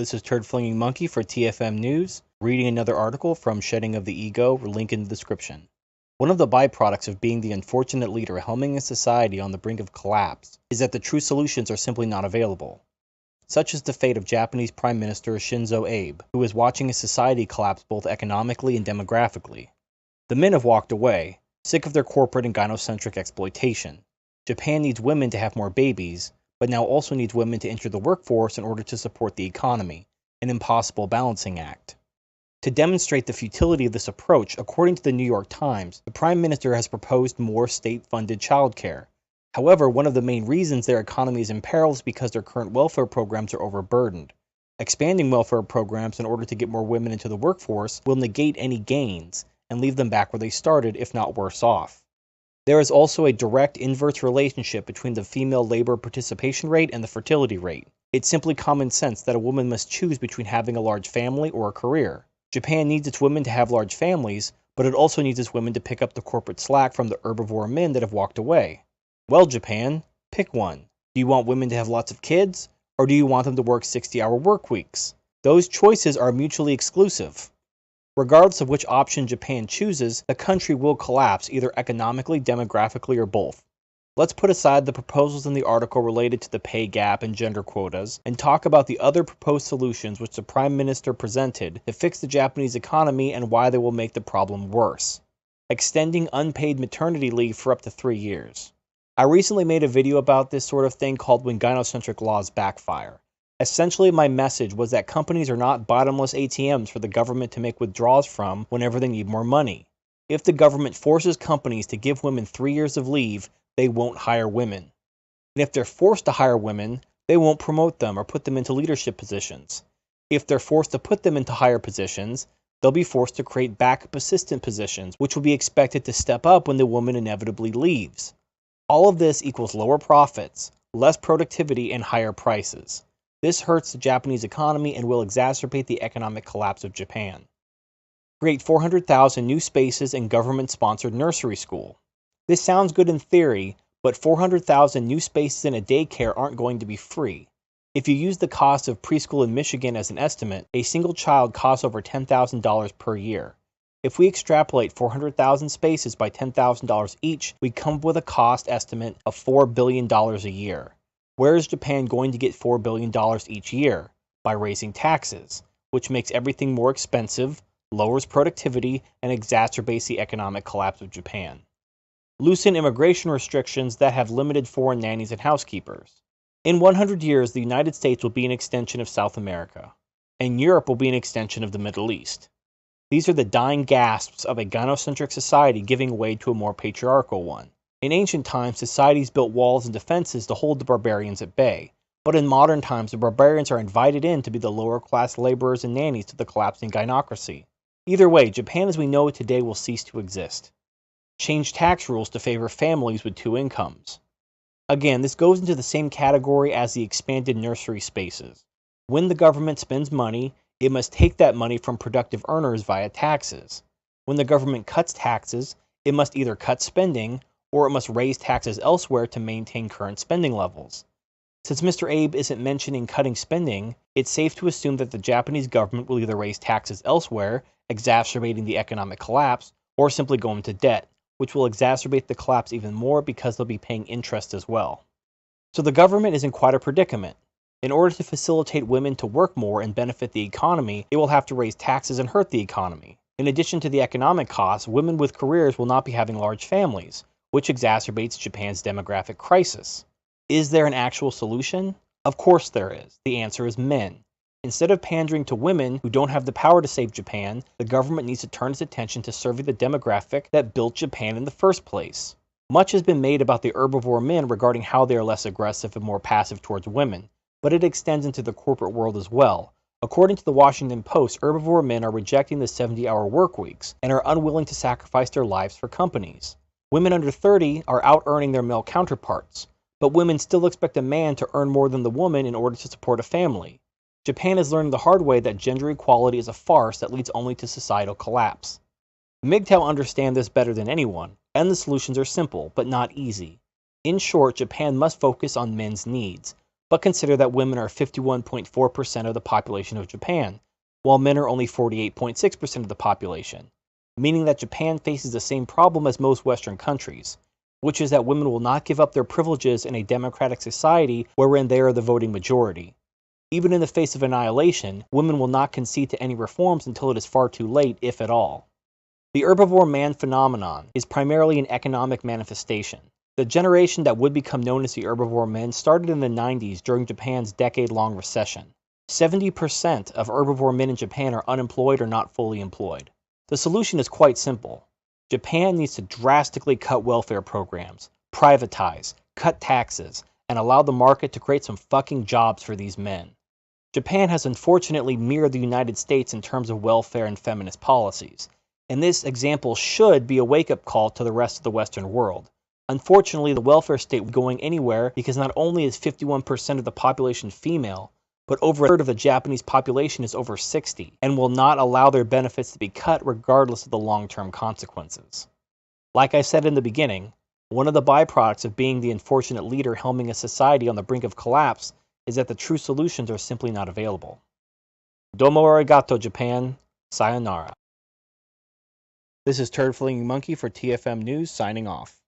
This is Turd Flinging Monkey for TFM News, reading another article from Shedding of the Ego, link in the description. One of the byproducts of being the unfortunate leader helming a society on the brink of collapse is that the true solutions are simply not available. Such is the fate of Japanese Prime Minister Shinzo Abe, who is watching his society collapse both economically and demographically. The men have walked away, sick of their corporate and gynocentric exploitation. Japan needs women to have more babies, but now also needs women to enter the workforce in order to support the economy, an impossible balancing act. To demonstrate the futility of this approach, according to the New York Times, the Prime Minister has proposed more state-funded childcare. However, one of the main reasons their economy is in peril is because their current welfare programs are overburdened. Expanding welfare programs in order to get more women into the workforce will negate any gains and leave them back where they started, if not worse off. There is also a direct inverse relationship between the female labor participation rate and the fertility rate. It's simply common sense that a woman must choose between having a large family or a career. Japan needs its women to have large families, but it also needs its women to pick up the corporate slack from the herbivore men that have walked away. Well, Japan, pick one. Do you want women to have lots of kids, or do you want them to work 60-hour work weeks? Those choices are mutually exclusive. Regardless of which option Japan chooses, the country will collapse either economically, demographically, or both. Let's put aside the proposals in the article related to the pay gap and gender quotas, and talk about the other proposed solutions which the Prime Minister presented to fix the Japanese economy and why they will make the problem worse. Extending unpaid maternity leave for up to 3 years. I recently made a video about this sort of thing called When Gynocentric Laws Backfire. Essentially, my message was that companies are not bottomless ATMs for the government to make withdrawals from whenever they need more money. If the government forces companies to give women 3 years of leave, they won't hire women. And if they're forced to hire women, they won't promote them or put them into leadership positions. If they're forced to put them into higher positions, they'll be forced to create backup assistant positions, which will be expected to step up when the woman inevitably leaves. All of this equals lower profits, less productivity, and higher prices. This hurts the Japanese economy and will exacerbate the economic collapse of Japan. Create 400,000 new spaces in government-sponsored nursery school. This sounds good in theory, but 400,000 new spaces in a daycare aren't going to be free. If you use the cost of preschool in Michigan as an estimate, a single child costs over $10,000 per year. If we extrapolate 400,000 spaces by $10,000 each, we come up with a cost estimate of $4 billion a year. Where is Japan going to get $4 billion each year? By raising taxes, which makes everything more expensive, lowers productivity, and exacerbates the economic collapse of Japan. Loosen immigration restrictions that have limited foreign nannies and housekeepers. In 100 years, the United States will be an extension of South America, and Europe will be an extension of the Middle East. These are the dying gasps of a gynocentric society giving way to a more patriarchal one. In ancient times, societies built walls and defenses to hold the barbarians at bay, but in modern times, the barbarians are invited in to be the lower-class laborers and nannies to the collapsing gynocracy. Either way, Japan as we know it today will cease to exist. Change tax rules to favor families with 2 incomes. Again, this goes into the same category as the expanded nursery spaces. When the government spends money, it must take that money from productive earners via taxes. When the government cuts taxes, it must either cut spending, or it must raise taxes elsewhere to maintain current spending levels. Since Mr. Abe isn't mentioning cutting spending, it's safe to assume that the Japanese government will either raise taxes elsewhere, exacerbating the economic collapse, or simply go into debt, which will exacerbate the collapse even more because they'll be paying interest as well. So the government is in quite a predicament. In order to facilitate women to work more and benefit the economy, it will have to raise taxes and hurt the economy. In addition to the economic costs, women with careers will not be having large families, which exacerbates Japan's demographic crisis. Is there an actual solution? Of course there is. The answer is men. Instead of pandering to women who don't have the power to save Japan, the government needs to turn its attention to serving the demographic that built Japan in the first place. Much has been made about the herbivore men regarding how they are less aggressive and more passive towards women, but it extends into the corporate world as well. According to the Washington Post, herbivore men are rejecting the 70-hour work weeks and are unwilling to sacrifice their lives for companies. Women under 30 are out-earning their male counterparts, but women still expect a man to earn more than the woman in order to support a family. Japan is learning the hard way that gender equality is a farce that leads only to societal collapse. MGTOW understand this better than anyone, and the solutions are simple, but not easy. In short, Japan must focus on men's needs, But consider that women are 51.4% of the population of Japan, while men are only 48.6% of the population, meaning that Japan faces the same problem as most Western countries, which is that women will not give up their privileges in a democratic society wherein they are the voting majority. Even in the face of annihilation, women will not concede to any reforms until it is far too late, if at all. The herbivore man phenomenon is primarily an economic manifestation. The generation that would become known as the herbivore men started in the 90s during Japan's decade-long recession. 70% of herbivore men in Japan are unemployed or not fully employed. The solution is quite simple. Japan needs to drastically cut welfare programs, privatize, cut taxes, and allow the market to create some fucking jobs for these men. Japan has unfortunately mirrored the United States in terms of welfare and feminist policies, and this example should be a wake-up call to the rest of the Western world. Unfortunately, the welfare state won't be going anywhere because not only is 51% of the population female, but over a third of the Japanese population is over 60, and will not allow their benefits to be cut regardless of the long-term consequences. Like I said in the beginning, one of the byproducts of being the unfortunate leader helming a society on the brink of collapse is that the true solutions are simply not available. Domo arigato, Japan. Sayonara. This is Turd Flinging Monkey for TFM News, signing off.